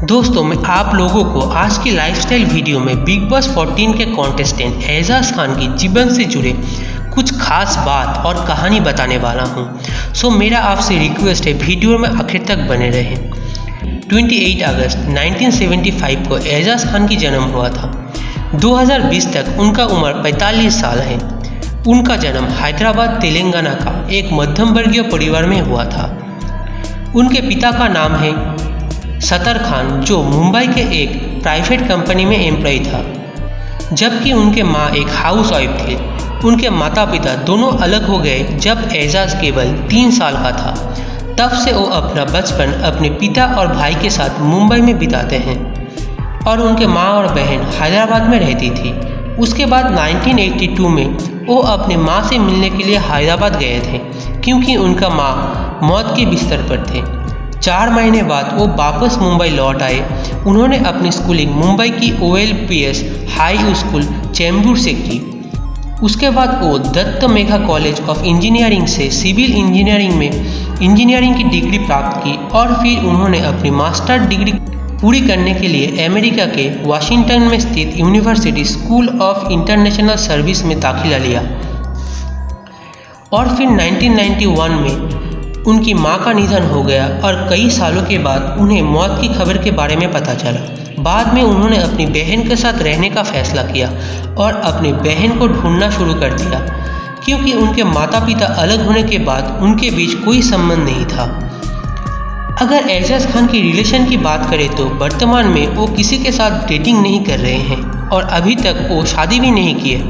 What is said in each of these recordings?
दोस्तों मैं आप लोगों को आज की लाइफस्टाइल वीडियो में बिग बॉस 14 के कॉन्टेस्टेंट एजाज खान की जीवन से जुड़े कुछ खास बात और कहानी बताने वाला हूं। सो मेरा आपसे रिक्वेस्ट है वीडियो में आखिर तक बने रहें। 28 अगस्त 1975 को एजाज खान की जन्म हुआ था। 2020 तक उनका उम्र 45 साल है। उनका जन्म हैदराबाद तेलंगाना का एक मध्यम वर्गीय परिवार में हुआ था। उनके पिता का नाम है सत्तर खान, जो मुंबई के एक प्राइवेट कंपनी में एम्प्लॉय था, जबकि उनके माँ एक हाउस वाइफ थे। उनके माता पिता दोनों अलग हो गए जब एजाज केवल 3 साल का था। तब से वो अपना बचपन अपने पिता और भाई के साथ मुंबई में बिताते हैं और उनके माँ और बहन हैदराबाद में रहती थी। उसके बाद 1982 में वो अपने माँ से मिलने के लिए हैदराबाद गए थे, क्योंकि उनका माँ मौत के बिस्तर पर थे। 4 महीने बाद वो वापस मुंबई लौट आए। उन्होंने अपनी स्कूलिंग मुंबई की OLPS हाई स्कूल चेंबूर से की। उसके बाद वो Datta Megha college of engineering से सिविल इंजीनियरिंग में इंजीनियरिंग की डिग्री प्राप्त की और फिर उन्होंने अपनी मास्टर डिग्री पूरी करने के लिए अमेरिका के वाशिंगटन में स्थित university school of international service में दाखिला लिया और फिर 1991 में उनकी मां का निधन हो गया और कई सालों के बाद उन्हें मौत की खबर के बारे में पता चला। बाद में उन्होंने अपनी बहन के साथ रहने का फैसला किया और अपनी बहन को ढूंढना शुरू कर दिया, क्योंकि उनके माता पिता अलग होने के बाद उनके बीच कोई संबंध नहीं था। अगर एजाज खान की रिलेशन की बात करें तो वर्तमान में वो किसी के साथ डेटिंग नहीं कर रहे हैं और अभी तक वो शादी भी नहीं किए।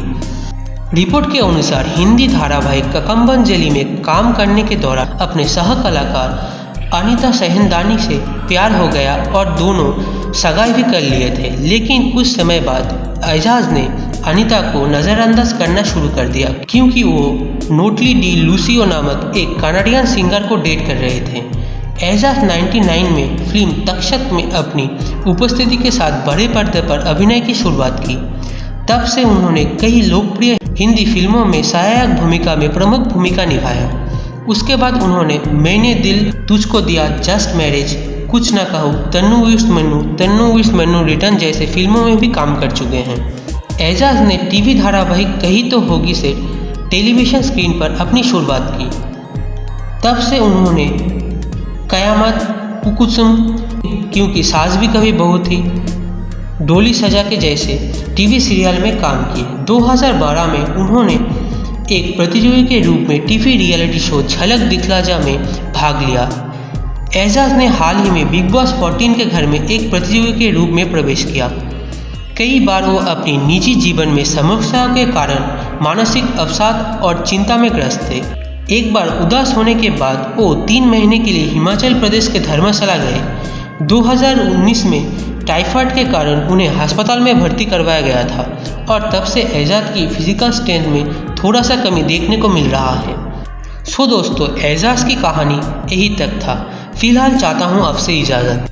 रिपोर्ट के अनुसार हिंदी धारावाहिक ककम्बंजली में काम करने के दौरान अपने सह कलाकार अनीता सहनदानी से प्यार हो गया और दोनों सगाई भी कर लिए थे। लेकिन कुछ समय बाद एजाज ने अनीता को नज़रअंदाज करना शुरू कर दिया, क्योंकि वो नोटली डी लूसियो नामक एक कनाडियन सिंगर को डेट कर रहे थे। एजाज 99 में फिल्म तक्षक में अपनी उपस्थिति के साथ बड़े पर्दे पर अभिनय की शुरुआत की। तब से उन्होंने कई लोकप्रिय हिंदी फिल्मों में सहायक भूमिका में प्रमुख भूमिका निभाया। उसके बाद उन्होंने मैंने दिल तुझको दिया, जस्ट मैरिज, कुछ ना कहूँ, तन्नू विश मन्नू रिटर्न जैसे फिल्मों में भी काम कर चुके हैं। एजाज ने टीवी धारावाहिक कही तो होगी से टेलीविजन स्क्रीन पर अपनी शुरुआत की। तब से उन्होंने कयामत, कुकुसुम, क्योंकि सास भी कभी बहू थी, डोली सजा के जैसे टीवी सीरियल में काम किए। 2012 में उन्होंने एक प्रतियोगी के रूप में टीवी रियलिटी शो झलक दिखला जा में भाग लिया। एजाज ने हाल ही में बिग बॉस 14 के घर में एक प्रतियोगी के रूप में प्रवेश किया। कई बार वो अपनी निजी जीवन में समस्याओं के कारण मानसिक अवसाद और चिंता में ग्रस्त थे। एक बार उदास होने के बाद वो 3 महीने के लिए हिमाचल प्रदेश के धर्मशाला गए। 2019 में टाइफाइड के कारण उन्हें अस्पताल में भर्ती करवाया गया था और तब से एजाज की फिजिकल स्ट्रेंथ में थोड़ा सा कमी देखने को मिल रहा है। सो दोस्तों, एजाज की कहानी यही तक था। फिलहाल चाहता हूँ आपसे इजाज़त।